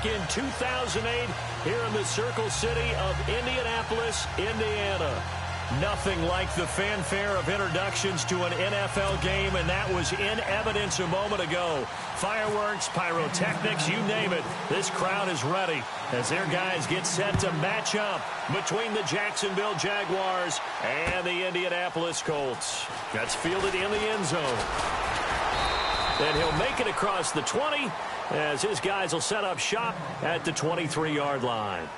back in 2008 here in the Circle City of Indianapolis, Indiana. Nothing like the fanfare of introductions to an NFL game, and that was in evidence a moment ago. Fireworks, pyrotechnics, you name it. This crowd is ready as their guys get set to match up between the Jacksonville Jaguars and the Indianapolis Colts. That's fielded in the end zone. And he'll make it across the 20 as his guys will set up shop at the 23-yard line.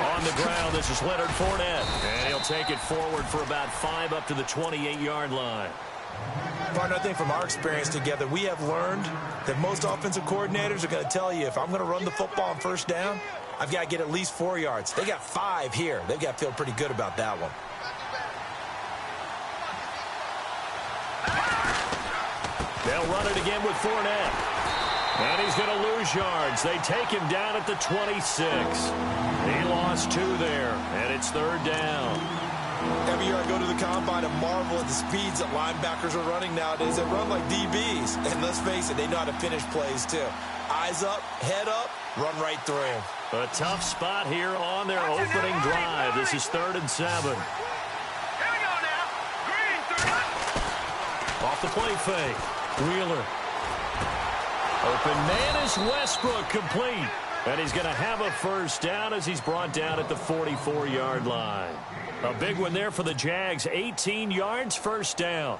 On the ground, this is Leonard Fournette, and he'll take it forward for about 5 up to the 28-yard line. Partner, I think from our experience together, we have learned that most offensive coordinators are going to tell you, if I'm going to run the football on first down, I've got to get at least 4 yards. They got 5 here. They've got to feel pretty good about that one. They'll run it again with Fournette. And he's going to lose yards. They take him down at the 26. He lost 2 there, and it's 3rd down. Every year I go to the combine and marvel at the speeds that linebackers are running nowadays. They run like DBs. And let's face it, they know how to finish plays too. Eyes up, head up, run right through them. A tough spot here on their opening drive. This is 3rd and 7. Here we go now. Green, 3rd. Off the play fake. Wheeler. Open man is Westbrook, complete. And he's going to have a first down as he's brought down at the 44-yard line. A big one there for the Jags. 18 yards, first down.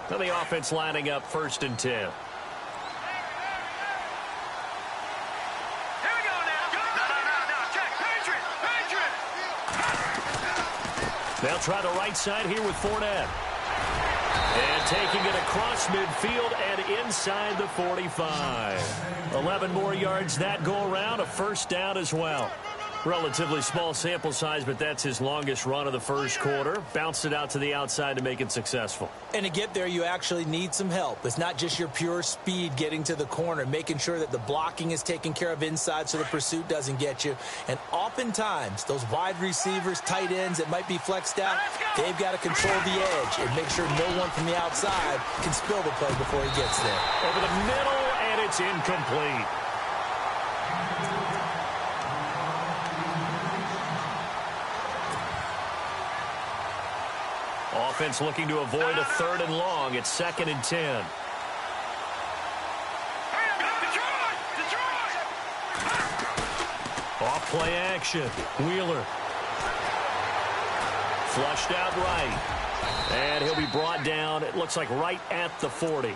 Now the offense lining up 1st and 10. Here we go now. No. Check. Patriot. They'll try the right side here with Fournette. And taking it across midfield and inside the 45. 11 more yards that go around, a first down as well. Relatively small sample size, but that's his longest run of the first quarter. Bounced it out to the outside to make it successful. And to get there, you actually need some help. It's not just your pure speed getting to the corner, making sure that the blocking is taken care of inside so the pursuit doesn't get you. And oftentimes, those wide receivers, tight ends that might be flexed out, they've got to control the edge and make sure no one from the outside can spill the play before he gets there. Over the middle, and it's incomplete. Offense looking to avoid a 3rd and long. It's 2nd and 10. Off play action. Wheeler. Flushed out right. And he'll be brought down, it looks like right at the 40.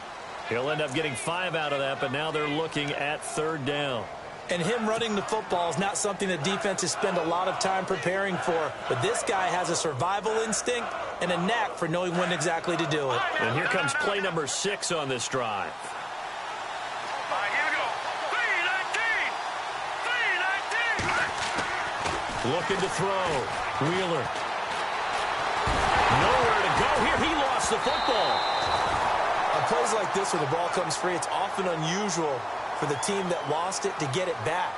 He'll end up getting 5 out of that, but now they're looking at 3rd down. And him running the football is not something that defenses spend a lot of time preparing for. But this guy has a survival instinct and a knack for knowing when exactly to do it. And here comes play number 6 on this drive. Here we go. 3-19. Looking to throw. Wheeler. Nowhere to go here. He lost the football. On plays like this where the ball comes free, it's often unusual for the team that lost it to get it back.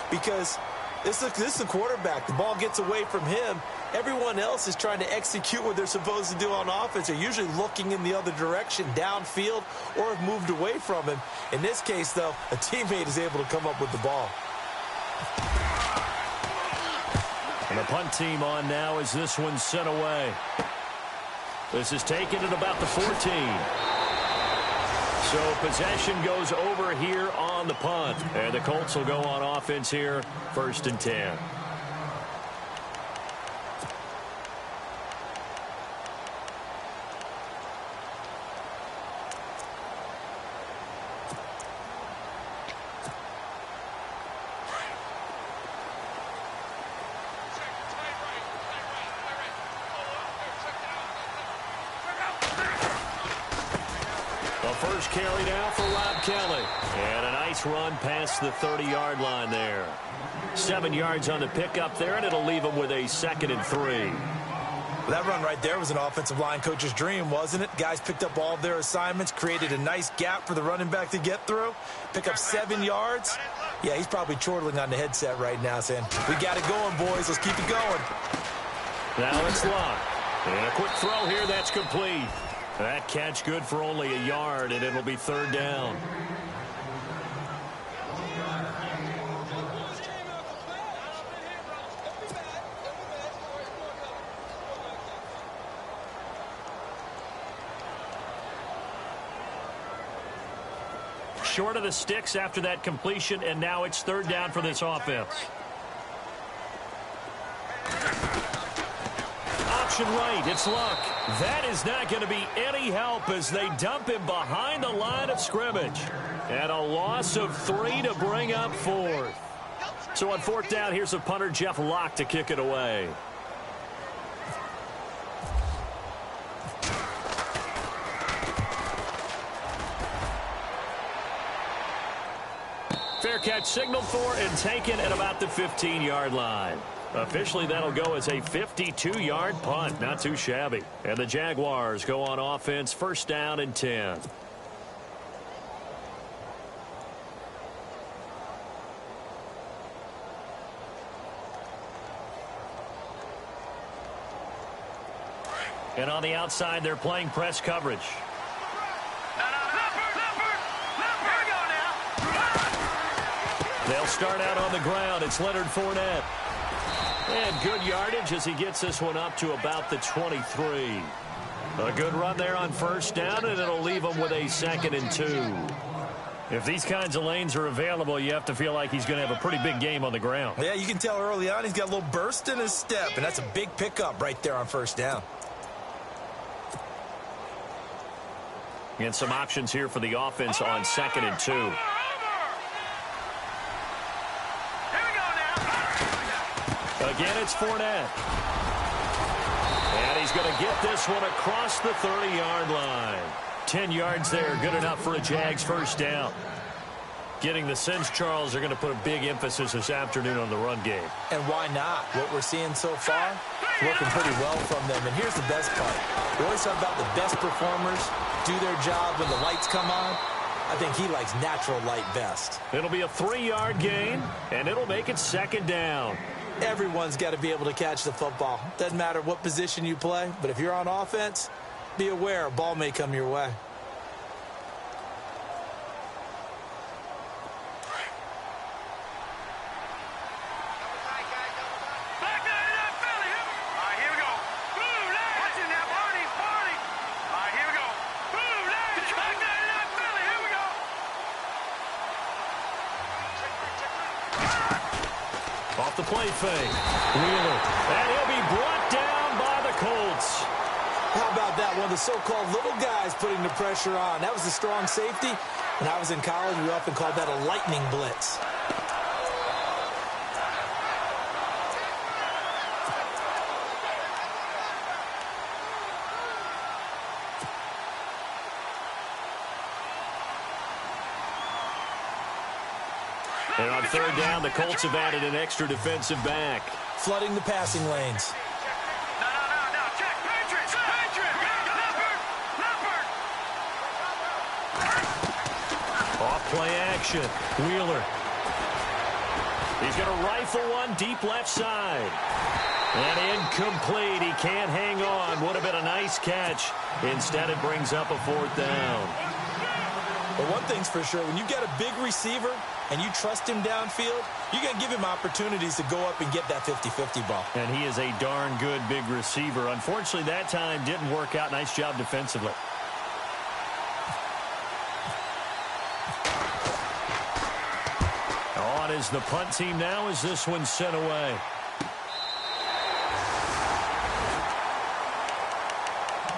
Because this is the quarterback. The ball gets away from him. Everyone else is trying to execute what they're supposed to do on offense. They're usually looking in the other direction, downfield, or have moved away from him. In this case, though, a teammate is able to come up with the ball. And the punt team on now as this one's sent away. This is taken at about the 14. So possession goes over here on the punt. And the Colts will go on offense here, 1st and 10. first carry now for Rob Kelly. And a nice run past the 30-yard line there. 7 yards on the pickup there, and it'll leave him with a 2nd and 3. That run right there was an offensive line coach's dream, wasn't it? Guys picked up all of their assignments, created a nice gap for the running back to get through, pick up 7 yards. Yeah, he's probably chortling on the headset right now saying, we got it going, boys. Let's keep it going. Now it's locked. And a quick throw here, that's complete. That catch good for only a yard, and it'll be 3rd down. Short of the sticks after that completion, and now it's 3rd down for this offense. Option right, it's Luck. That is not going to be any help as they dump him behind the line of scrimmage. And a loss of 3 to bring up 4th. So on 4th down, here's the punter, Jeff Locke, to kick it away. Fair catch signaled for and taken at about the 15-yard line. Officially, that'll go as a 52-yard punt. Not too shabby. And the Jaguars go on offense, 1st down and 10. And on the outside, they're playing press coverage. They'll start out on the ground. It's Leonard Fournette. And good yardage as he gets this one up to about the 23. A good run there on 1st down, and it'll leave him with a 2nd and 2. If these kinds of lanes are available, you have to feel like he's going to have a pretty big game on the ground. Yeah, you can tell early on he's got a little burst in his step, and that's a big pickup right there on 1st down. And some options here for the offense on 2nd and 2. Again, it's Fournette. And he's going to get this one across the 30-yard line. 10 yards there, good enough for a Jags 1st down. Getting the sense, Charles, are going to put a big emphasis this afternoon on the run game. And why not? What we're seeing so far, working pretty well from them. And here's the best part. We always talk about the best performers do their job when the lights come on. I think he likes natural light best. It'll be a 3-yard gain, and it'll make it 2nd down. Everyone's got to be able to catch the football. Doesn't matter what position you play, but if you're on offense, be aware a ball may come your way. Off the play fake. Wheeler. And he'll be brought down by the Colts. How about that? One of the so-called little guys putting the pressure on. That was a strong safety. When I was in college, we often called that a lightning blitz. And on 3rd down, the Colts have added an extra defensive back. Flooding the passing lanes. No. Check. Patriots. Leopard. Off play action. Wheeler. He's going to rifle one deep left side. And incomplete. He can't hang on. Would have been a nice catch. Instead, it brings up a 4th down. But one thing's for sure, when you get a big receiver and you trust him downfield, you're going to give him opportunities to go up and get that 50-50 ball. And he is a darn good big receiver. Unfortunately, that time didn't work out. Nice job defensively. On is the punt team now as this one's sent away.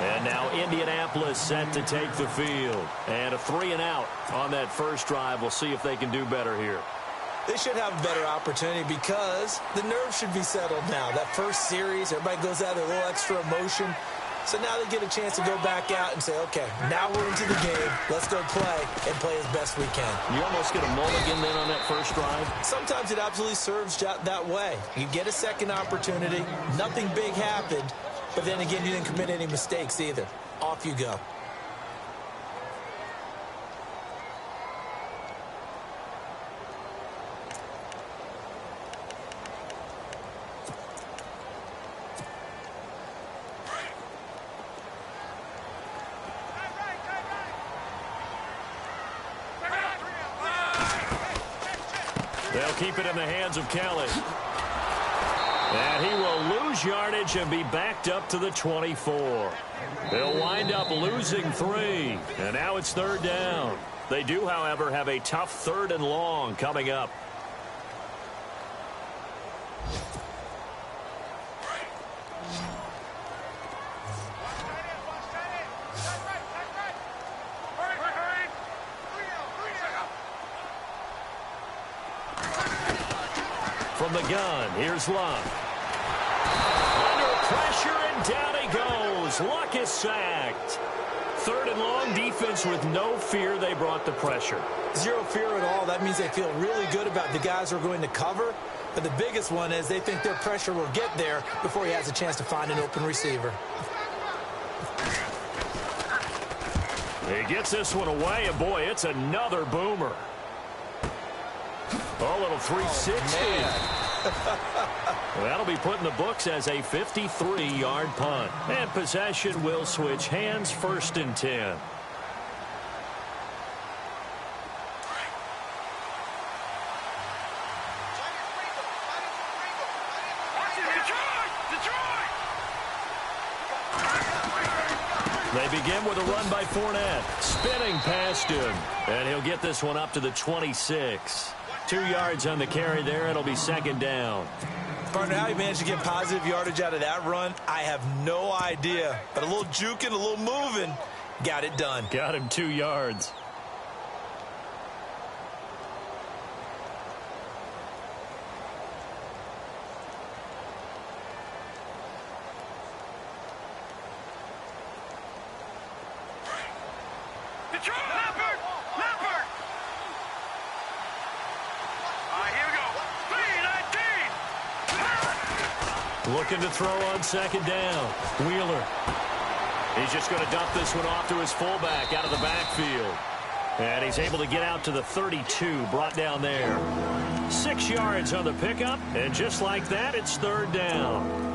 And now Indianapolis set to take the field. And a 3-and-out on that first drive. We'll see if they can do better here. They should have a better opportunity because the nerves should be settled now. That first series, everybody goes out with a little extra emotion. So now they get a chance to go back out and say, okay, now we're into the game. Let's go play and play as best we can. You almost get a mulligan then on that first drive? Sometimes it absolutely serves that way. You get a second opportunity. Nothing big happened. But then again, you didn't commit any mistakes either. Off you go. They'll keep it in the hands of Kelly. And he will lose yardage and be backed up to the 24. They'll wind up losing 3. And now it's third down. They do, however, have a tough 3rd and long coming up. From the gun, here's Luck. Under pressure, and down he goes. Luck is sacked. 3rd and long, defense with no fear. They brought the pressure. Zero fear at all. That means they feel really good about the guys who are going to cover. But the biggest one is they think their pressure will get there before he has a chance to find an open receiver. He gets this one away, and boy, it's another boomer. A little 360. That'll be put in the books as a 53-yard punt. And possession will switch hands, 1st and 10. They begin with a run by Fournette. Spinning past him. And he'll get this one up to the 26. 2 yards on the carry there. It'll be 2nd down. Partner, how he managed to get positive yardage out of that run, I have no idea. But a little juking, a little moving, got it done. Got him 2 yards. Looking to throw on 2nd down. Wheeler. He's just going to dump this one off to his fullback out of the backfield. And he's able to get out to the 32, brought down there. 6 yards on the pickup, and just like that, it's 3rd down.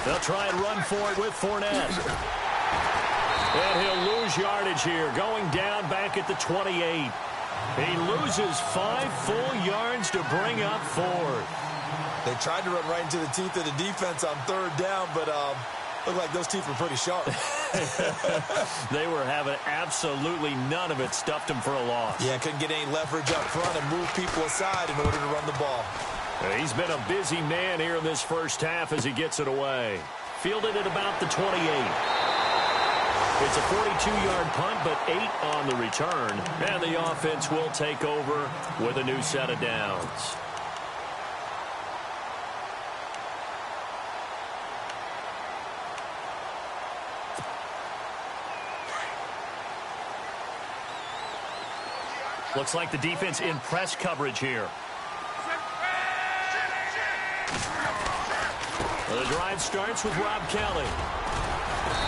They'll try and run for it with Fournette. And he'll lose yardage here, going down back at the 28. He loses 5 full yards to bring up 4th. They tried to run right into the teeth of the defense on 3rd down, but looked like those teeth were pretty sharp. They were having absolutely none of it, stuffed him for a loss. Yeah, couldn't get any leverage up front and move people aside in order to run the ball. He's been a busy man here in this first half as he gets it away. Fielded at about the 28. It's a 42-yard punt, but 8 on the return. And the offense will take over with a new set of downs. Looks like the defense in press coverage here. The drive starts with Rob Kelly.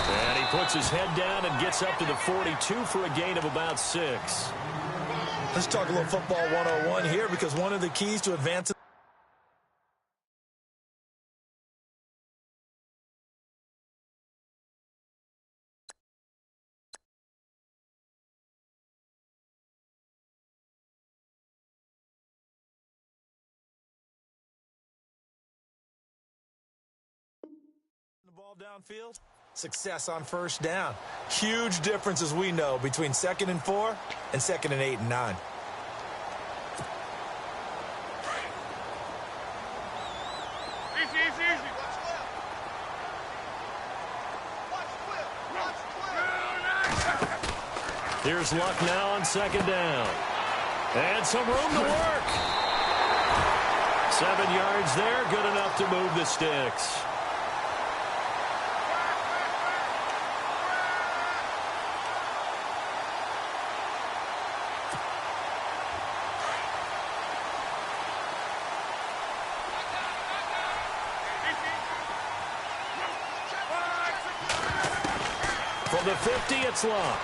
And he puts his head down and gets up to the 42 for a gain of about 6. Let's talk a little football 101 here, because one of the keys to advancing the ball downfield. Success on first down. Huge difference, as we know, between 2nd and 4 and 2nd and 8 and 9. Here's Luck now on 2nd down. And some room to work. 7 yards there, good enough to move the sticks. For the 50, it's Luck.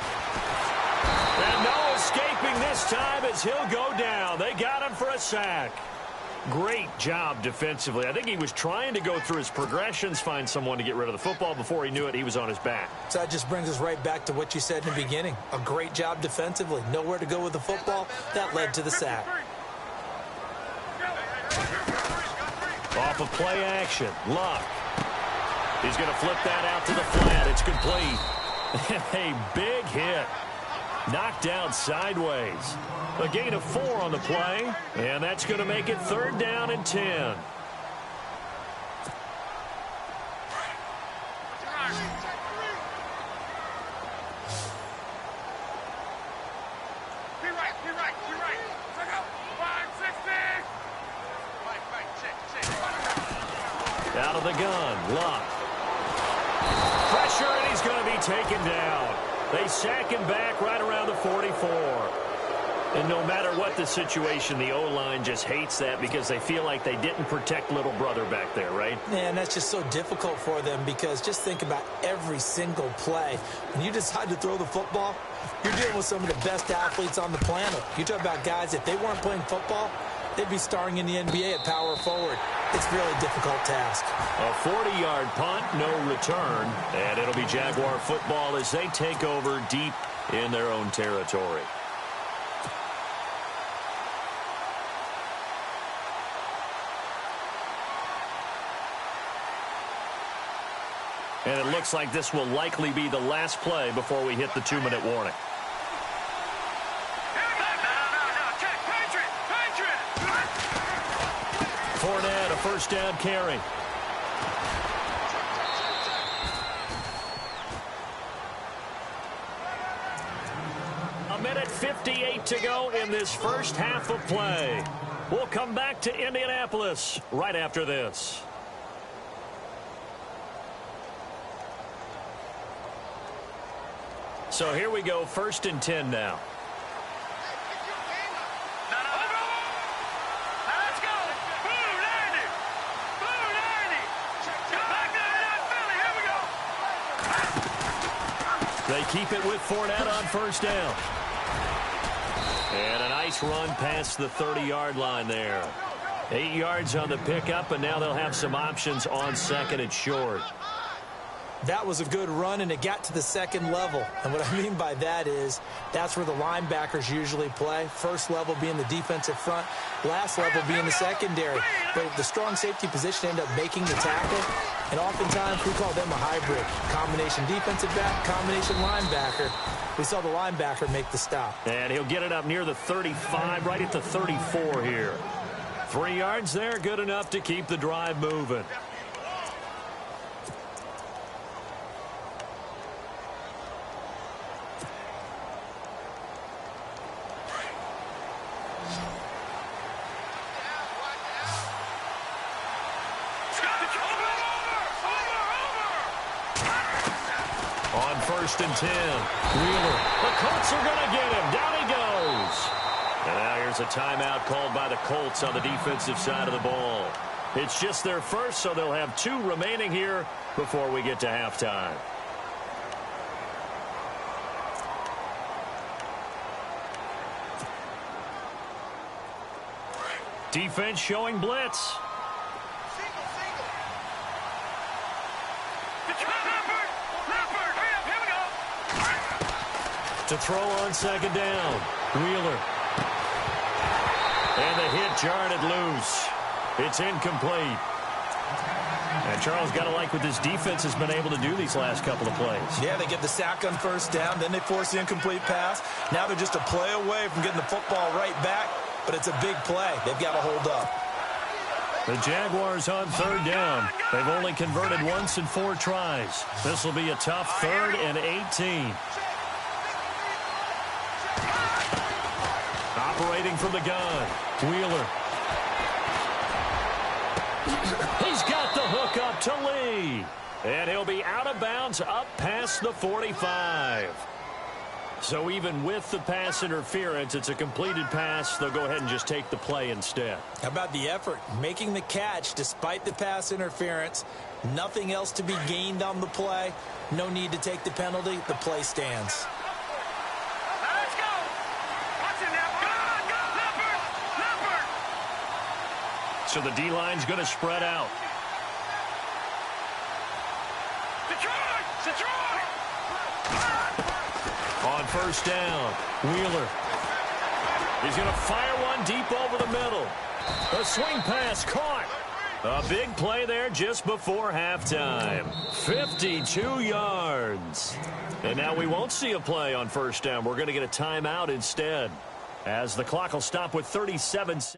And no escaping this time as he'll go down. They got him for a sack. Great job defensively. I think he was trying to go through his progressions, find someone to get rid of the football. Before he knew it, he was on his back. So that just brings us right back to what you said in the beginning. A great job defensively. Nowhere to go with the football. That led to the sack. Off of play action. Luck. He's going to flip that out to the flat. It's complete. A big hit. Knocked down sideways. A gain of 4 on the play, and that's going to make it 3rd down and 10. Out of the gun, Luck. Pressure, and he's going to be taken down. They sack him back right around the 44. And no matter what the situation, the O-line just hates that because they feel like they didn't protect little brother back there, right? Man, that's just so difficult for them because just think about every single play. When you decide to throw the football, you're dealing with some of the best athletes on the planet. You talk about guys, if they weren't playing football, they'd be starring in the NBA at power forward. It's a really difficult task. A 40-yard punt, no return, and it'll be Jaguar football as they take over deep in their own territory. And it looks like this will likely be the last play before we hit the 2-minute warning. Fournette, a first down carry. A minute 58 to go in this first half of play. We'll come back to Indianapolis right after this. So here we go, 1st and 10 now. They keep it with Fournette on first down. And a nice run past the 30-yard line there. 8 yards on the pickup, and now they'll have some options on 2nd and short. That was a good run, and it got to the 2nd level. And what I mean by that is that's where the linebackers usually play. First level being the defensive front, last level being the secondary. But the strong safety position ended up making the tackle. And oftentimes we call them a hybrid. Combination defensive back, combination linebacker. We saw the linebacker make the stop. And he'll get it up near the 35, right at the 34 here. 3 yards there, good enough to keep the drive moving. On 1st and 10, Wheeler. The Colts are going to get him. Down he goes. And now here's a timeout called by the Colts on the defensive side of the ball. It's just their first, so they'll have 2 remaining here before we get to halftime. Defense showing blitz. To throw on 2nd down. Wheeler. And the hit jarred it loose. It's incomplete. And Charles, got to like what this defense has been able to do these last couple of plays. Yeah, they get the sack on first down, then they force the incomplete pass. Now they're just a play away from getting the football right back, but it's a big play. They've got to hold up. The Jaguars on third down. They've only converted once in 4 tries. This will be a tough 3rd and 18. Operating from the gun, Wheeler. He's got the hook up to Lee. And he'll be out of bounds up past the 45. So even with the pass interference, it's a completed pass. They'll go ahead and just take the play instead. How about the effort? Making the catch despite the pass interference. Nothing else to be gained on the play. No need to take the penalty. The play stands. Let's go. Watch it now. Go, Leopard. So the D-line's going to spread out. Detroit. On first down, Wheeler. He's going to fire one deep over the middle. A swing pass caught. A big play there just before halftime. 52 yards. And now we won't see a play on first down. We're going to get a timeout instead, as the clock will stop with 37 seconds.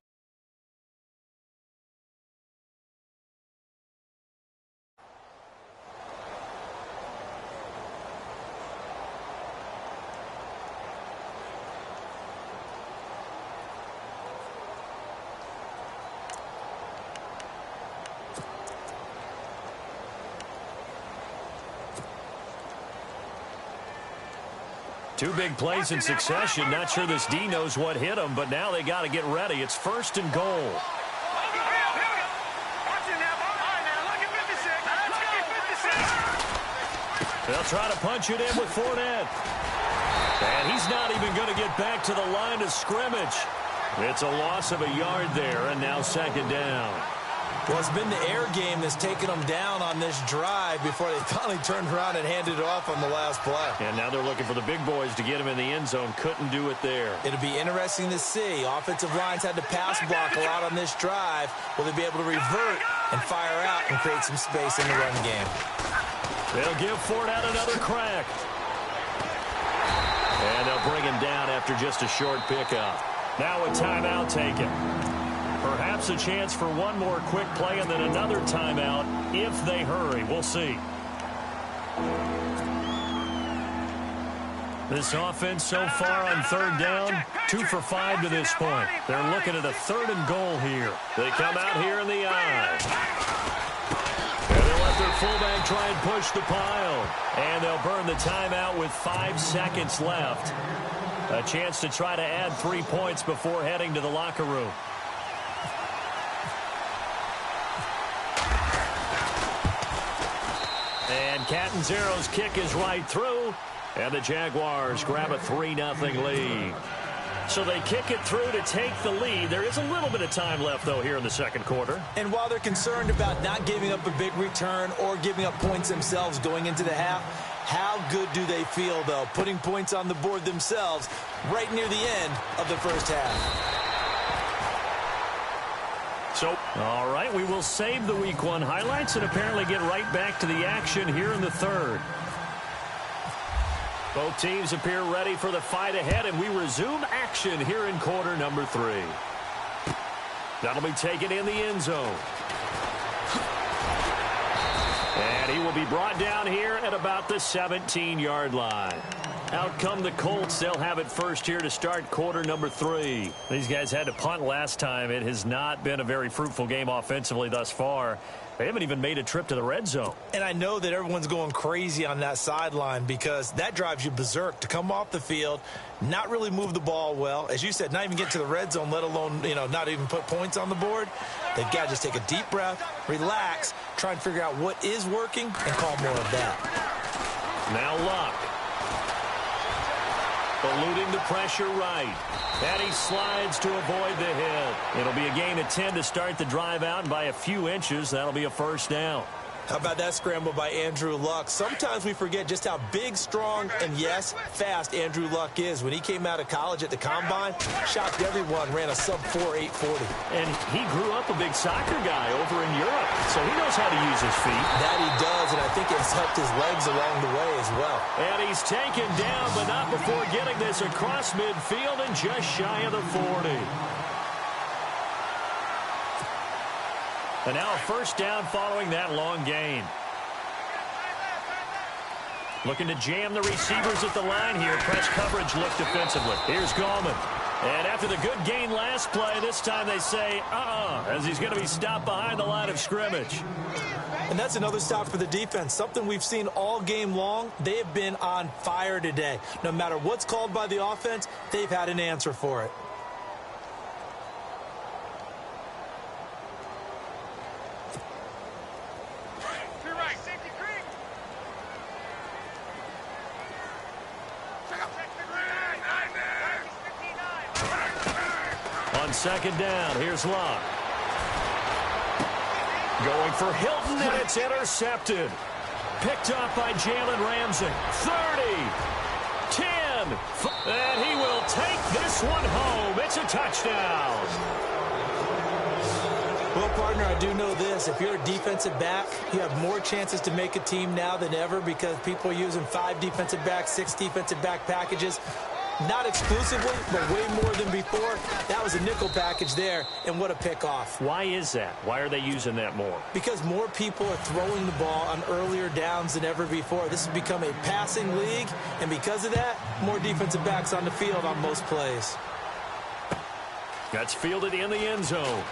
Two big plays in succession. Not sure this D knows what hit him, but now they got to get ready. It's 1st and goal. They'll try to punch it in with Fournette. And he's not even going to get back to the line of scrimmage. It's a loss of a yard there, and now 2nd down. Well, it's been the air game that's taken them down on this drive before they finally turned around and handed it off on the last play. And now they're looking for the big boys to get him in the end zone. Couldn't do it there. It'll be interesting to see. Offensive lines had to pass block a lot on this drive. Will they be able to revert and fire out and create some space in the run game? They'll give Fournette another crack. And they'll bring him down after just a short pickup. Now a timeout taken. Perhaps a chance for one more quick play and then another timeout if they hurry. We'll see. This offense so far on 3rd down, 2 for 5 to this point. They're looking at a 3rd and goal here. They come out here in the eye. And they'll let their fullback try and push the pile. And they'll burn the timeout with 5 seconds left. A chance to try to add 3 points before heading to the locker room. And Catanzaro's kick is right through. And the Jaguars grab a 3-0 lead. So they kick it through to take the lead. There is a little bit of time left, though, here in the 2nd quarter. And while they're concerned about not giving up a big return or giving up points themselves going into the half, how good do they feel, though, putting points on the board themselves right near the end of the first half? So, all right, we will save the Week 1 highlights and apparently get right back to the action here in the 3rd. Both teams appear ready for the fight ahead, and we resume action here in quarter number 3. That'll be taken in the end zone. And he will be brought down here at about the 17-yard line. Out come the Colts. They'll have it first here to start quarter number 3. These guys had to punt last time. It has not been a very fruitful game offensively thus far. They haven't even made a trip to the red zone. And I know that everyone's going crazy on that sideline because that drives you berserk to come off the field, not really move the ball well. As you said, not even get to the red zone, let alone, not even put points on the board. They've got to just take a deep breath, relax, try and figure out what is working, and call more of that. Now Luck. Eluding the pressure right. And he slides to avoid the hit. It'll be a gain of 10 to start the drive out, and by a few inches, that'll be a first down. How about that scramble by Andrew Luck? Sometimes we forget just how big, strong, and, yes, fast Andrew Luck is. When he came out of college at the Combine, shocked everyone, ran a sub-4 840. And he grew up a big soccer guy over in Europe, so he knows how to use his feet. That he does, and I think it's helped his legs along the way as well. And he's taken down, but not before getting this across midfield and just shy of the 40. And now a first down following that long gain. Looking to jam the receivers at the line here. Press coverage look defensively. Here's Gallman. And after the good gain last play, this time they say, as he's going to be stopped behind the line of scrimmage. And that's another stop for the defense. Something we've seen all game long. They have been on fire today. No matter what's called by the offense, they've had an answer for it. On second down, here's Locke. Going for Hilton, and it's intercepted. Picked up by Jalen Ramsey. 30, 10, and he will take this one home. It's a touchdown. Well, partner, I do know this. If you're a defensive back, you have more chances to make a team now than ever because people are using 5 defensive backs, 6 defensive back packages. Not exclusively, but way more than before. That was a nickel package there, and what a pickoff. Why is that? Why are they using that more? Because more people are throwing the ball on earlier downs than ever before. This has become a passing league, and because of that, more defensive backs on the field on most plays. That's fielded in the end zone.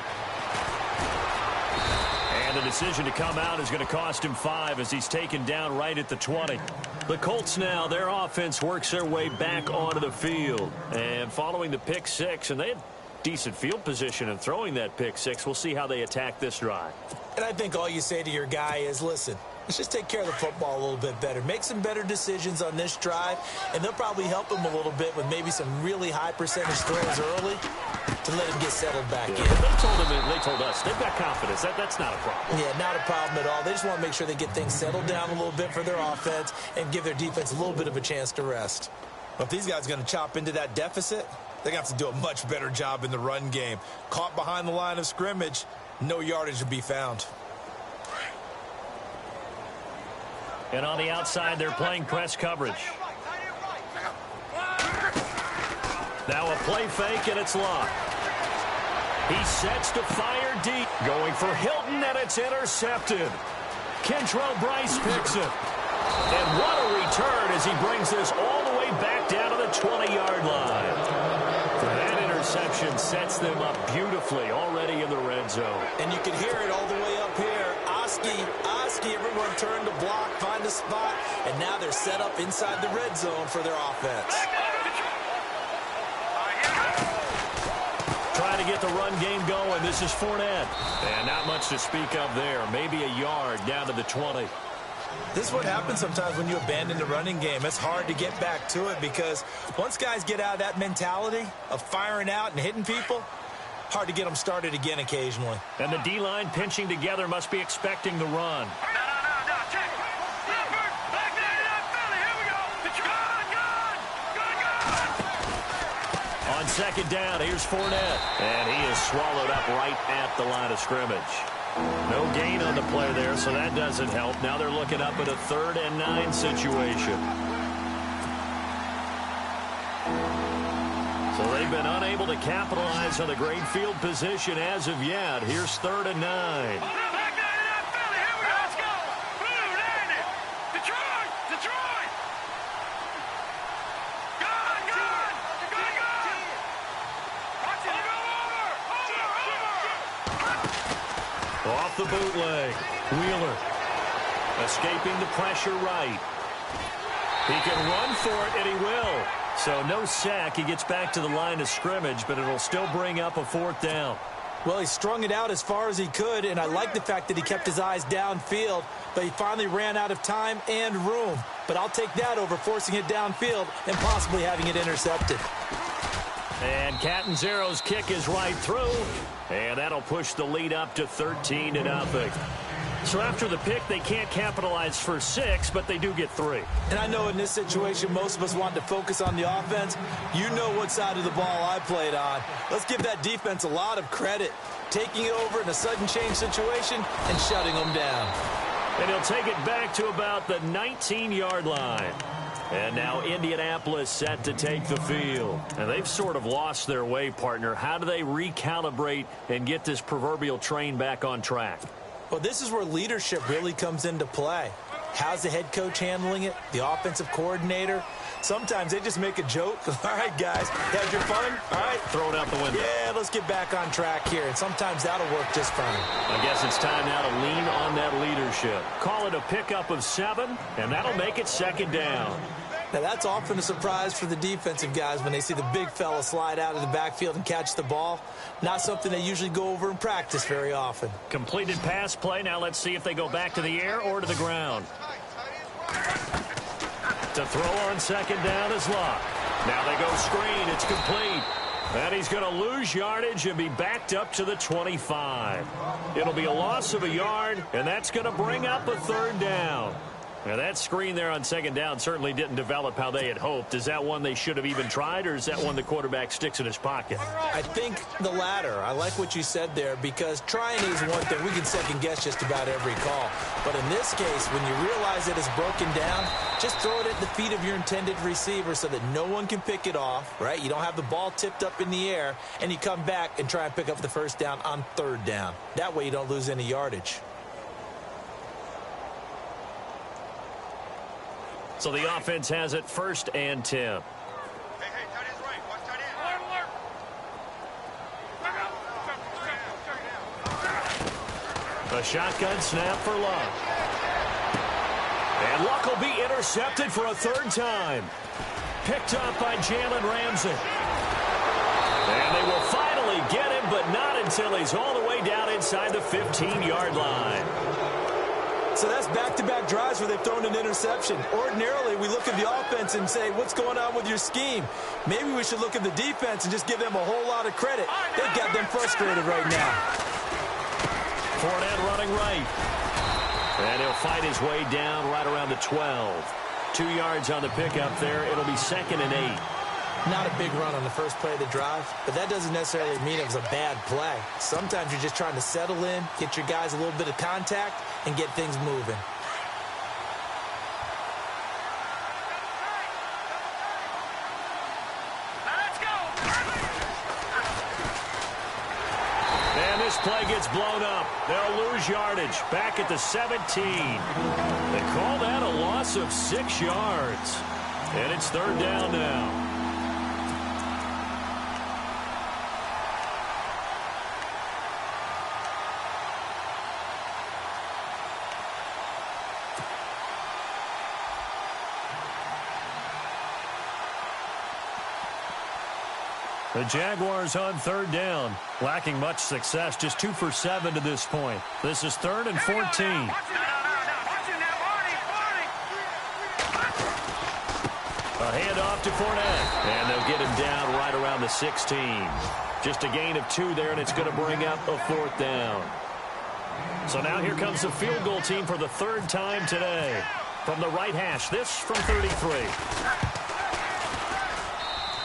And the decision to come out is going to cost him 5 as he's taken down right at the 20. The Colts now, their offense works their way back onto the field. And following the pick 6, and they had decent field position in throwing that pick 6. We'll see how they attack this drive. And I think all you say to your guy is, listen, let's just take care of the football a little bit better. Make some better decisions on this drive, and they'll probably help him a little bit with maybe some really high percentage throws early to let him get settled back in. They told us they've got confidence. That's not a problem. Yeah, not a problem at all. They just want to make sure they get things settled down a little bit for their offense and give their defense a little bit of a chance to rest. Well, if these guys are going to chop into that deficit, they're going to have to do a much better job in the run game. Caught behind the line of scrimmage, no yardage to be found. And on the outside, they're playing press coverage. Now a play fake, and it's Locke. He sets to fire deep. Going for Hilton, and it's intercepted. Kentrell Bryce picks it. And what a return as he brings this all the way back down to the 20-yard line. That interception sets them up beautifully already in the red zone. And you can hear it all the way up here. Oski, everyone turned to block, find a spot, and now they're set up inside the red zone for their offense. Trying to get the run game going. This is Fournette. And not much to speak of there. Maybe a yard down to the 20. This is what happens sometimes when you abandon the running game. It's hard to get back to it because once guys get out of that mentality of firing out and hitting people, hard to get them started again occasionally. And the D-line pinching together must be expecting the run. On second down, here's Fournette. And he is swallowed up right at the line of scrimmage. No gain on the play there, so that doesn't help. Now they're looking up at a 3rd and 9 situation. So they've been unable to capitalize on the great field position as of yet. Here's 3rd and 9. Off the bootleg. Wheeler escaping the pressure right. He can run for it, and he will. So no sack. He gets back to the line of scrimmage, but it'll still bring up a 4th down. Well, he strung it out as far as he could, and I like the fact that he kept his eyes downfield, but he finally ran out of time and room. But I'll take that over forcing it downfield and possibly having it intercepted. And Catanzaro's kick is right through, and that'll push the lead up to 13-0. So after the pick, they can't capitalize for 6, but they do get 3. And I know in this situation, most of us want to focus on the offense. You know what side of the ball I played on. Let's give that defense a lot of credit. Taking it over in a sudden change situation and shutting them down. And he'll take it back to about the 19-yard line. And now Indianapolis set to take the field. And they've sort of lost their way, partner. How do they recalibrate and get this proverbial train back on track? Well, this is where leadership really comes into play. How's the head coach handling it? The offensive coordinator? Sometimes they just make a joke. All right, guys, had your fun? All right. Throw it out the window. Yeah, let's get back on track here. And sometimes that'll work just fine. I guess it's time now to lean on that leadership. Call it a pickup of 7, and that'll make it 2nd down. Now, that's often a surprise for the defensive guys when they see the big fella slide out of the backfield and catch the ball. Not something they usually go over in practice very often. Completed pass play. Now let's see if they go back to the air or to the ground. To throw on 2nd down is Locke. Now they go screen. It's complete. And he's going to lose yardage and be backed up to the 25. It'll be a loss of a yard, and that's going to bring up a 3rd down. Now, that screen there on 2nd down certainly didn't develop how they had hoped. Is that one they should have even tried, or is that one the quarterback sticks in his pocket? I think the latter. I like what you said there, because trying is one thing. We can second-guess just about every call. But in this case, when you realize that it's broken down, just throw it at the feet of your intended receiver so that no one can pick it off, right? You don't have the ball tipped up in the air, and you come back and try and pick up the 1st down on 3rd down. That way you don't lose any yardage. So the offense has it 1st and 10. Hey, tight end's right. Watch tight end. Alert, alert. A shotgun snap for Luck. And Luck will be intercepted for a 3rd time. Picked up by Jalen Ramsey. And they will finally get him, but not until he's all the way down inside the 15-yard line. So that's back-to-back drives where they've thrown an interception. Ordinarily, we look at the offense and say, what's going on with your scheme? Maybe we should look at the defense and just give them a whole lot of credit. They've got them frustrated right now. Fournette running right. And he'll fight his way down right around the 12. 2 yards on the pickup there. It'll be 2nd and 8. Not a big run on the first play of the drive, but that doesn't necessarily mean it was a bad play. Sometimes you're just trying to settle in, get your guys a little bit of contact, and get things moving. Let's go. And this play gets blown up. They'll lose yardage. Back at the 17. They call that a loss of 6 yards. And it's 3rd down now. The Jaguars on 3rd down, lacking much success, just 2 for 7 to this point. This is 3rd and 14. Watch it now, Barney. A handoff to Fournette, and they'll get him down right around the 16. Just a gain of 2 there, and it's going to bring up a 4th down. So now here comes the field goal team for the 3rd time today. From the right hash, this from 33.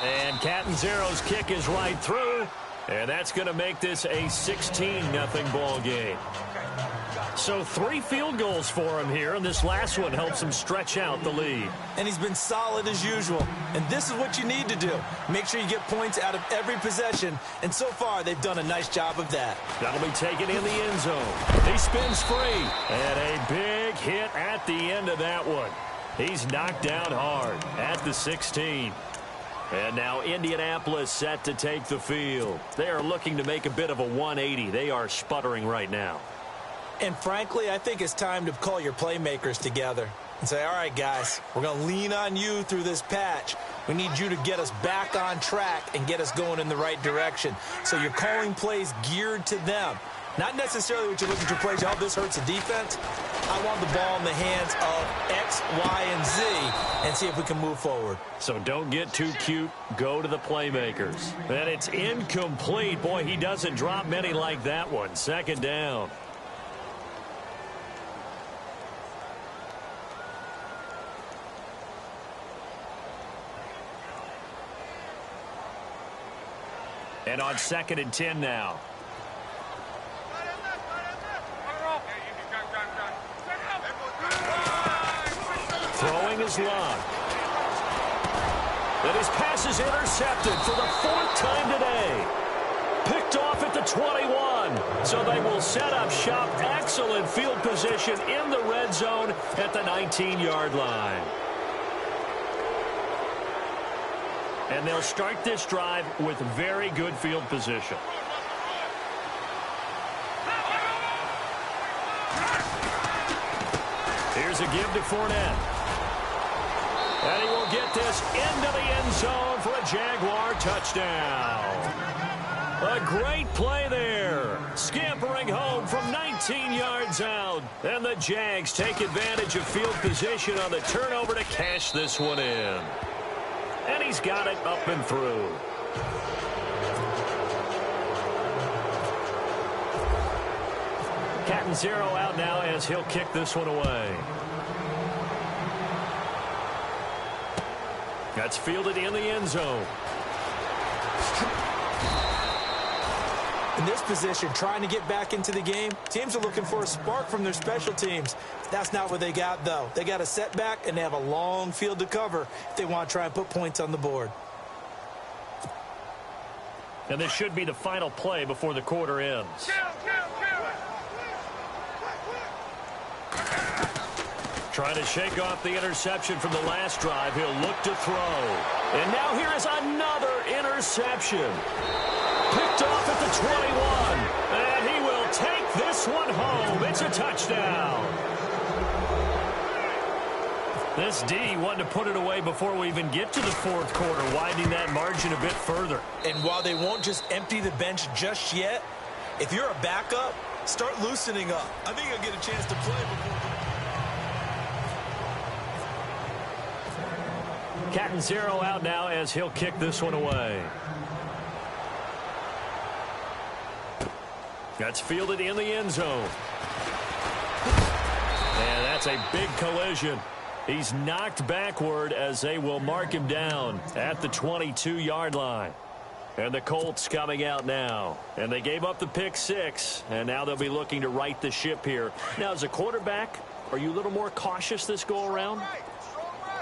And Catanzaro's kick is right through, and that's going to make this a 16-0 ball game. So 3 field goals for him here, and this last one helps him stretch out the lead. And he's been solid as usual. And this is what you need to do. Make sure you get points out of every possession, and so far they've done a nice job of that. That'll be taken in the end zone. He spins free, and a big hit at the end of that one. He's knocked down hard at the 16. And now Indianapolis set to take the field. They are looking to make a bit of a 180. They are sputtering right now. And frankly, I think it's time to call your playmakers together and say, all right, guys, we're going to lean on you through this patch. We need you to get us back on track and get us going in the right direction. So you're calling plays geared to them. Not necessarily what you look at your plays, oh, this hurts the defense. I want the ball in the hands of X, Y, and Z and see if we can move forward. So don't get too cute. Go to the playmakers. And it's incomplete. Boy, he doesn't drop many like that one. 2nd down. And on 2nd and 10 now. Throwing his lock. And his pass is intercepted for the 4th time today. Picked off at the 21. So they will set up shop. Excellent field position in the red zone at the 19-yard line. And they'll start this drive with very good field position. Here's a give to Fournette. And he will get this into the end zone for a Jaguar touchdown. A great play there. Scampering home from 19 yards out. And the Jags take advantage of field position on the turnover to cash this one in. And he's got it up and through. Cat and zero out now as he'll kick this one away. That's fielded in the end zone. In this position, trying to get back into the game, teams are looking for a spark from their special teams. That's not what they got, though. They got a setback, and they have a long field to cover if they want to try and put points on the board. And this should be the final play before the quarter ends. Trying to shake off the interception from the last drive. He'll look to throw. And now here is another interception. Picked off at the 21. And he will take this one home. It's a touchdown. This D wanted to put it away before we even get to the 4th quarter, widening that margin a bit further. And while they won't just empty the bench just yet, if you're a backup, start loosening up. I think you'll get a chance to play before. Cat and zero out now as he'll kick this one away. That's fielded in the end zone. And that's a big collision. He's knocked backward as they will mark him down at the 22-yard line. And the Colts coming out now. And they gave up the pick 6, and now they'll be looking to right the ship here. Now, as a quarterback, are you a little more cautious this go-around?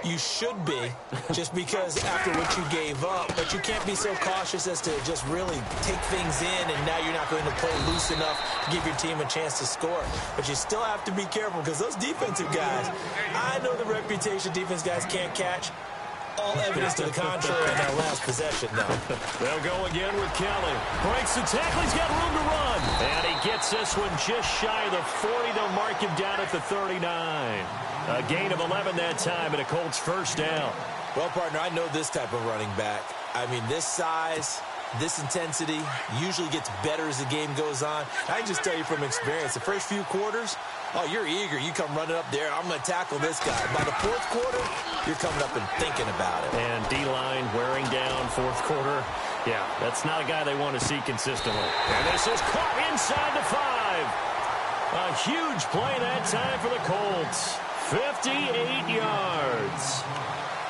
You should be, just because after what you gave up, but you can't be so cautious as to just really take things in, and now you're not going to play loose enough to give your team a chance to score. But you still have to be careful because those defensive guys, I know the reputation defense guys can't catch. All evidence to the contrary in that last possession, though. They'll go again with Kelly. Breaks the tackle. He's got room to run. And he gets this one just shy of the 40. They'll mark him down at the 39. A gain of 11 that time and a Colts first down. Well, partner, I know this type of running back. I mean, this size, this intensity usually gets better as the game goes on. I can just tell you from experience, the first few quarters, oh, you're eager. You come running up there. I'm going to tackle this guy. By the 4th quarter, you're coming up and thinking about it. And D-line wearing down 4th quarter. Yeah, that's not a guy they want to see consistently. And this is caught inside the 5. A huge play that time for the Colts. 58 yards.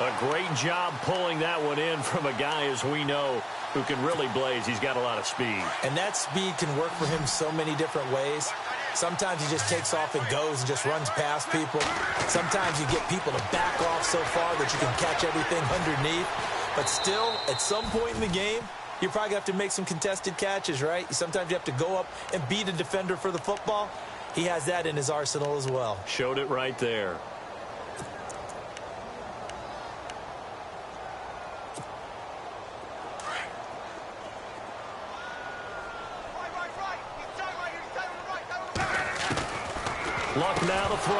A great job pulling that one in from a guy, as we know, who can really blaze. He's got a lot of speed. And that speed can work for him so many different ways. Sometimes he just takes off and goes and just runs past people. Sometimes you get people to back off so far that you can catch everything underneath. But still, at some point in the game, you probably have to make some contested catches, right? Sometimes you have to go up and beat a defender for the football. He has that in his arsenal as well. Showed it right there. Luck now to throw.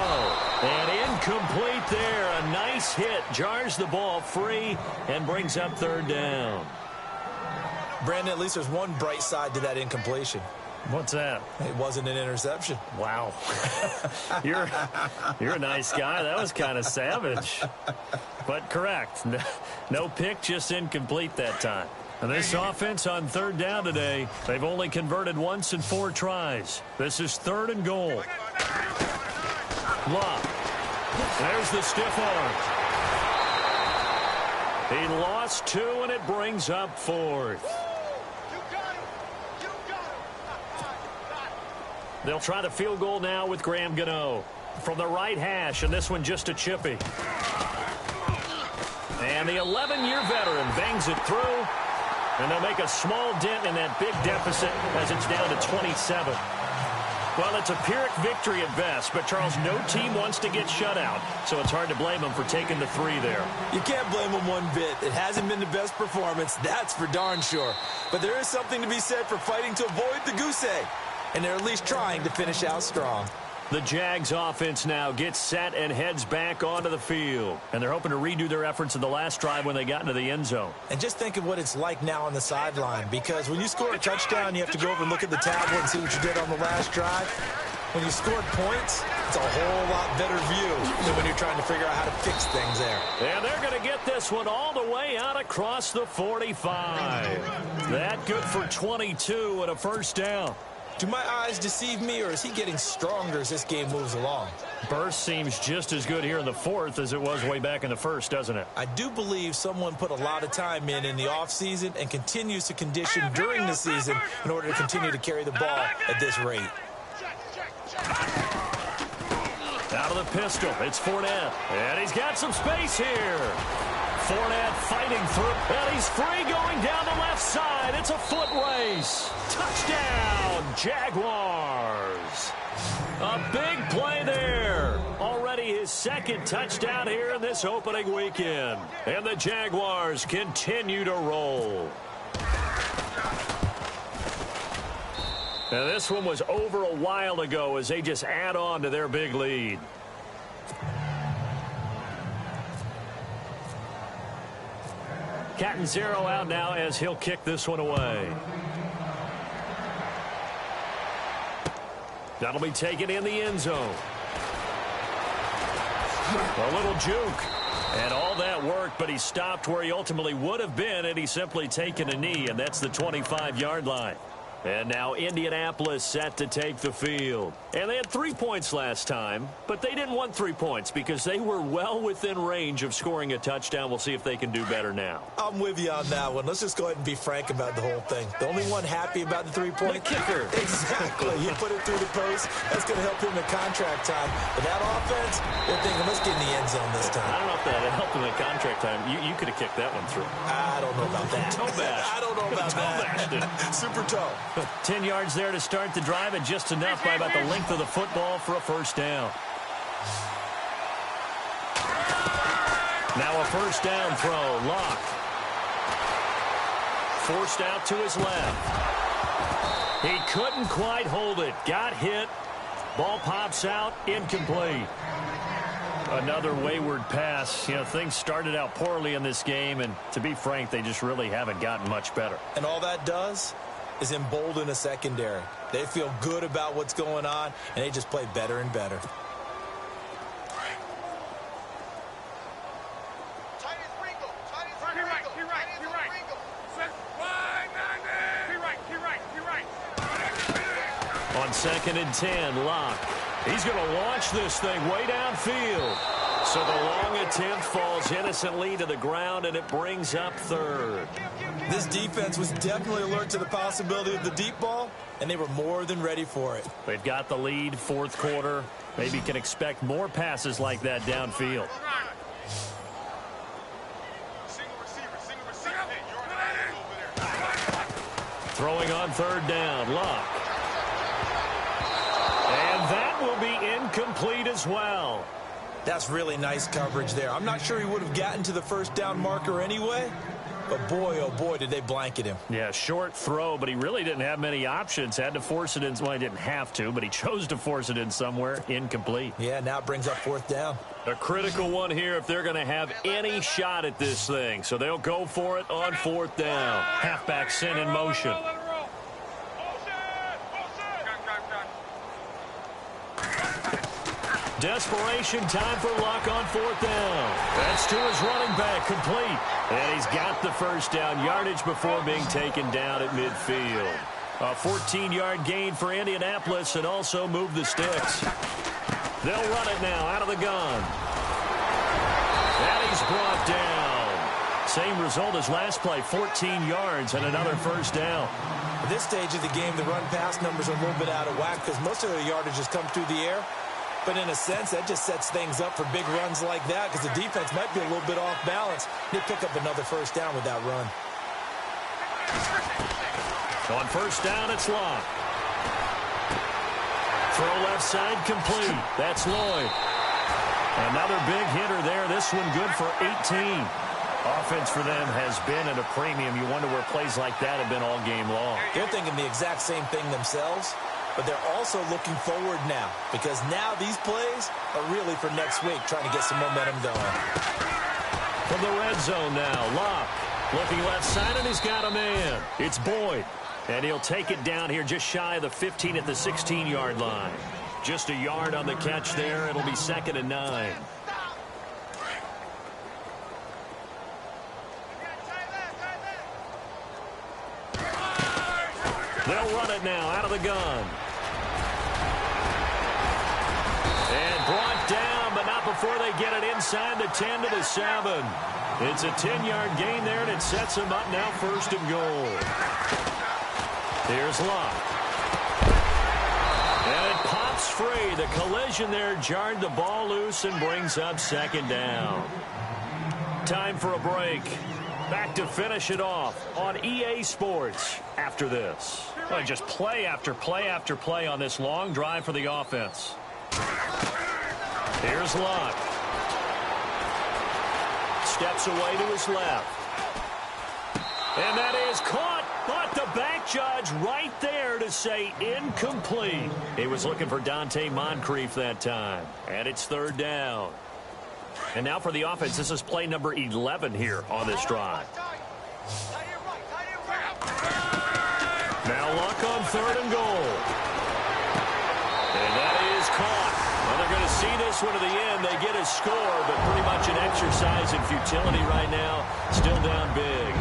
And incomplete there. A nice hit. Jars the ball free and brings up 3rd down. Brandon, at least there's one bright side to that incompletion. What's that? It wasn't an interception. Wow. You're a nice guy. That was kind of savage. But correct. No pick, just incomplete that time. And this offense on 3rd down today, they've only converted once in 4 tries. This is 3rd and goal. Luck. There's the stiff arm. He lost 2, and it brings up 4th. They'll try the field goal now with Graham Gano from the right hash, and this one just a chippy. And the 11-year veteran bangs it through, and they'll make a small dent in that big deficit as it's down to 27. Well, it's a Pyrrhic victory at best, but, Charles, no team wants to get shut out, so it's hard to blame them for taking the 3 there. You can't blame them one bit. It hasn't been the best performance, that's for darn sure. But there is something to be said for fighting to avoid the goose egg, and they're at least trying to finish out strong. The Jags offense now gets set and heads back onto the field. And they're hoping to redo their efforts in the last drive when they got into the end zone. And just think of what it's like now on the sideline, because when you score a touchdown, you have to go over and look at the tablet and see what you did on the last drive. When you scored points, it's a whole lot better view than when you're trying to figure out how to fix things there. And they're going to get this one all the way out across the 45. That good for 22 and a first down. Do my eyes deceive me, or is he getting stronger as this game moves along? Burst seems just as good here in the fourth as it was way back in the first, doesn't it? I do believe someone put a lot of time in the offseason and continues to condition during the season in order to continue to carry the ball at this rate. Out of the pistol, it's Fournette. And he's got some space here. Fournette fighting through, and he's free going down the left side. It's a foot race. Touchdown, Jaguars. A big play there. Already his second touchdown here in this opening weekend. And the Jaguars continue to roll. Now this one was over a while ago as they just add on to their big lead. Catanzaro out now as he'll kick this one away. That'll be taken in the end zone. A little juke. And all that worked, but he stopped where he ultimately would have been had he simply taken a knee, and that's the 25-yard line. And now Indianapolis set to take the field. And they had 3 points last time, but they didn't want 3 points because they were well within range of scoring a touchdown. We'll see if they can do better now. I'm with you on that one. Let's just go ahead and be frank about the whole thing. The only one happy about the 3-point kicker. Exactly. He put it through the post. That's going to help him in contract time. But that offense, they're thinking, let's get in the end zone this time. I don't know if that helped him in contract time. You could have kicked that one through. I don't know about that. Toe bash. I don't know about that. Super toe. 10 yards there to start the drive, and just enough by about the length of the football for a first down. Now a first down throw. Locke. Forced out to his left. He couldn't quite hold it. Got hit. Ball pops out. Incomplete. Another wayward pass. You know, things started out poorly in this game, and to be frank, they just really haven't gotten much better. And all that does is embolden a secondary. They feel good about what's going on, and they just play better and better. On 2nd and 10, Locke. He's going to launch this thing way downfield. So the long attempt falls innocently to the ground, and it brings up third. This defense was definitely alert to the possibility of the deep ball, and they were more than ready for it. They've got the lead, fourth quarter. Maybe can expect more passes like that downfield. Throwing on third down, Locke. And that will be incomplete as well. That's really nice coverage there. I'm not sure he would have gotten to the first down marker anyway, but boy, oh boy, did they blanket him. Yeah, short throw, but he really didn't have many options. Had to force it in. Well, he didn't have to, but he chose to force it in somewhere. Incomplete. Yeah, now it brings up fourth down. A critical one here if they're going to have any shot at this thing. So they'll go for it on fourth down. Halfback sent in motion. Desperation time for Luck on fourth down. That's to his running back, complete. And he's got the first down yardage before being taken down at midfield. A 14-yard gain for Indianapolis and also move the sticks. They'll run it now out of the gun. And he's brought down. Same result as last play, 14 yards and another first down. At this stage of the game, the run-pass numbers are a little bit out of whack because most of their yardage has come through the air. But in a sense, that just sets things up for big runs like that because the defense might be a little bit off balance. They pick up another first down with that run. On first down, it's Locke. Throw left side complete. That's Lloyd. Another big hitter there. This one good for 18. Offense for them has been at a premium. You wonder where plays like that have been all game long. They're thinking the exact same thing themselves, but they're also looking forward now because now these plays are really for next week, trying to get some momentum going. From the red zone now, Locke looking left side, and he's got a man. It's Boyd, and he'll take it down here just shy of the 15 at the 16-yard line. Just a yard on the catch there. It'll be 2nd and 9. They'll run it now out of the gun. And brought down, but not before they get it inside the 10 to the 7. It's a 10-yard gain there, and it sets them up now 1st and goal. Here's Locke. And it pops free. The collision there jarred the ball loose and brings up 2nd down. Time for a break. Back to finish it off on EA Sports after this. Well, just play after play after play on this long drive for the offense. Here's Locke. Steps away to his left. And that is caught. But the back judge right there to say incomplete. He was looking for Dante Moncrief that time. And it's 3rd down. And now for the offense, this is play number 11 here on this drive. Now Luck on 3rd and goal. And that is caught. Well, they're going to see this one to the end. They get a score, but pretty much an exercise in futility right now. Still down big.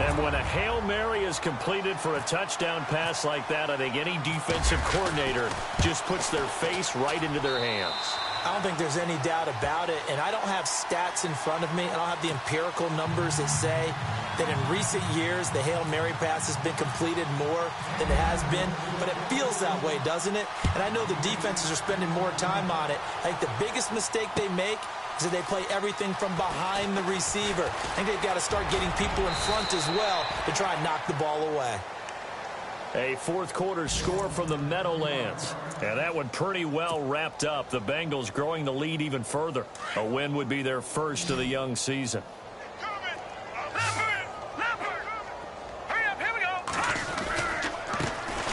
And when a Hail Mary is completed for a touchdown pass like that, I think any defensive coordinator just puts their face right into their hands. I don't think there's any doubt about it, and I don't have stats in front of me. I don't have the empirical numbers that say that in recent years the Hail Mary pass has been completed more than it has been, but it feels that way, doesn't it? And I know the defenses are spending more time on it. I think the biggest mistake they make is that they play everything from behind the receiver. I think they've got to start getting people in front as well to try and knock the ball away. A 4th quarter score from the Meadowlands. And that one pretty well wrapped up. The Bengals growing the lead even further. A win would be their first of the young season.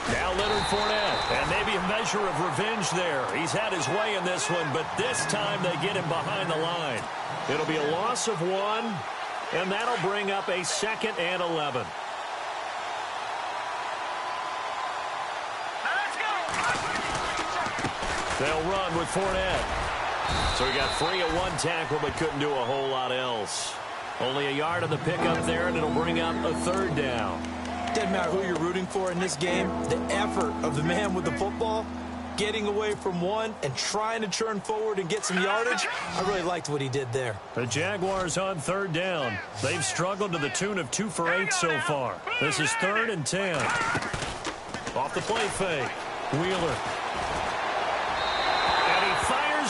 Now Leonard Fournette. And maybe a measure of revenge there. He's had his way in this one, but this time they get him behind the line. It'll be a loss of 1, and that'll bring up a 2nd and 11. They'll run with Fournette. So he got free at 1 tackle, but couldn't do a whole lot else. Only a yard on the pickup there, and it'll bring up a 3rd down. Doesn't matter who you're rooting for in this game. The effort of the man with the football, getting away from one and trying to turn forward and get some yardage, I really liked what he did there. The Jaguars on 3rd down. They've struggled to the tune of 2 for 8 so far. This is 3rd and 10. Off the play fake. Wheeler.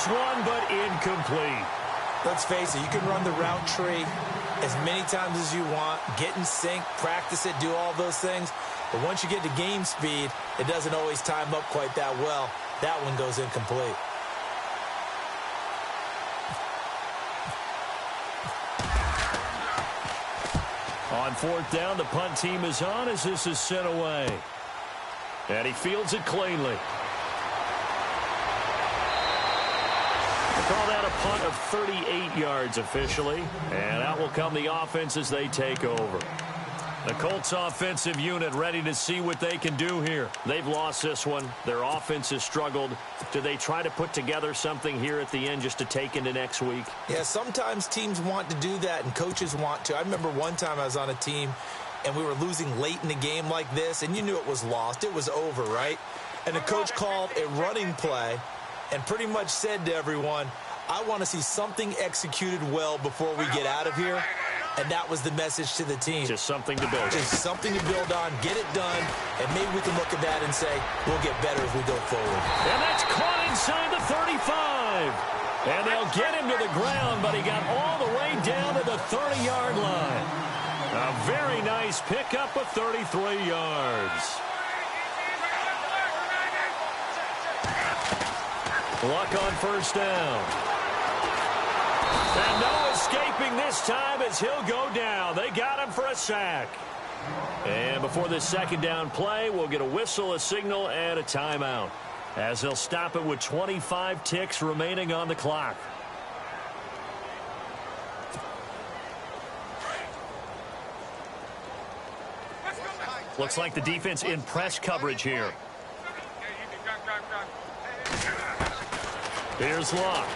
One, but incomplete. Let's face it, you can run the route tree as many times as you want, get in sync, practice it, do all those things. But once you get to game speed, it doesn't always time up quite that well. That one goes incomplete. On 4th down, the punt team is on as this is sent away. And he fields it cleanly. Call that a punt of 38 yards officially. And out will come the offense as they take over. The Colts offensive unit ready to see what they can do here. They've lost this one. Their offense has struggled. Do they try to put together something here at the end just to take into next week? Yeah, sometimes teams want to do that and coaches want to. I remember one time I was on a team and we were losing late in the game like this, and you knew it was lost. It was over, right? And the coach called a running play and pretty much said to everyone, I want to see something executed well before we get out of here. and that was the message to the team. Just something to build on. Just something to build on, get it done, and maybe we can look at that and say, we'll get better as we go forward. And that's caught inside the 35. And they'll get him to the ground, but he got all the way down to the 30-yard line. A very nice pickup of 33 yards. Luck on first down. And no escaping this time as he'll go down. They got him for a sack. And before this second down play, we'll get a whistle, a signal, and a timeout, as they'll stop it with 25 ticks remaining on the clock. Looks like the defense in press coverage here. Here's Luck.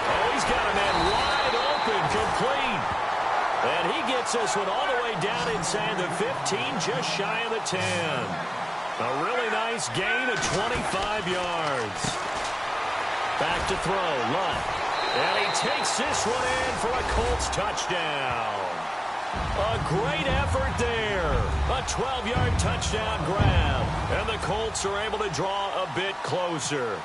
Oh, he's got a man wide open, complete. And he gets this one all the way down inside the 15, just shy of the 10. A really nice gain of 25 yards. Back to throw, Luck. And he takes this one in for a Colts touchdown. A great effort there. A 12-yard touchdown grab. And the Colts are able to draw a bit closer.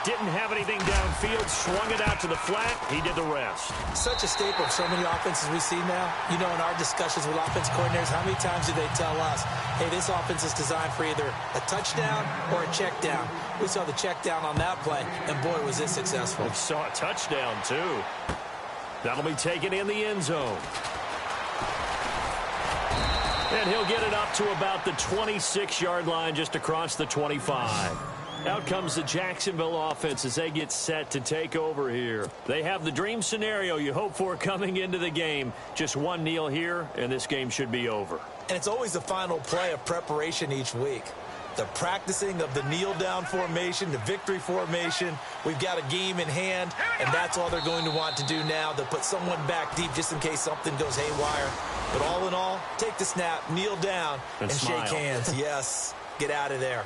Didn't have anything downfield, swung it out to the flat. He did the rest. Such a staple of so many offenses we see now. You know, in our discussions with offense coordinators, how many times do they tell us, hey, this offense is designed for either a touchdown or a check down. We saw the check down on that play, and boy, was this successful. We saw a touchdown, too. That'll be taken in the end zone. And he'll get it up to about the 26-yard line, just across the 25. Out comes the Jacksonville offense as they get set to take over here. They have the dream scenario you hope for coming into the game. Just one kneel here, and this game should be over. And it's always the final play of preparation each week. The practicing of the kneel-down formation, the victory formation. We've got a game in hand, and that's all they're going to want to do now. They'll put someone back deep just in case something goes haywire. But all in all, take the snap, kneel down, and shake hands. Yes, get out of there.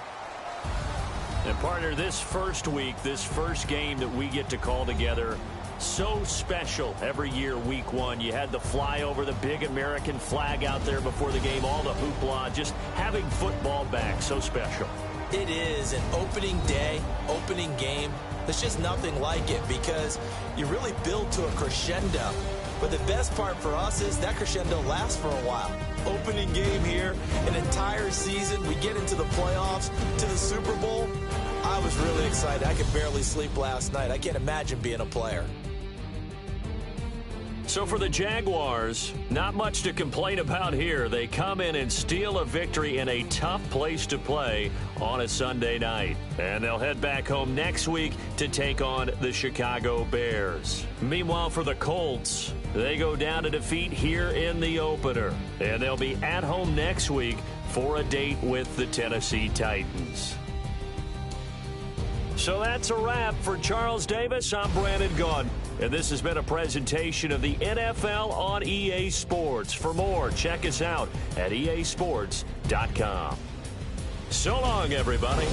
And, partner, this first week, this first game that we get to call together, so special every year, week one. You had the flyover, the big American flag out there before the game, all the hoopla, just having football back, so special. It is an opening day, opening game. There's just nothing like it because you really build to a crescendo. But the best part for us is that crescendo lasts for a while. Opening game here, an entire season. We get into the playoffs, to the Super Bowl. I was really excited. I could barely sleep last night. I can't imagine being a player. So for the Jaguars, not much to complain about here. They come in and steal a victory in a tough place to play on a Sunday night. And they'll head back home next week to take on the Chicago Bears. Meanwhile, for the Colts, they go down to defeat here in the opener. And they'll be at home next week for a date with the Tennessee Titans. So that's a wrap for Charles Davis. I'm Brandon Gaudin, and this has been a presentation of the NFL on EA Sports. For more, check us out at easports.com. So long, everybody.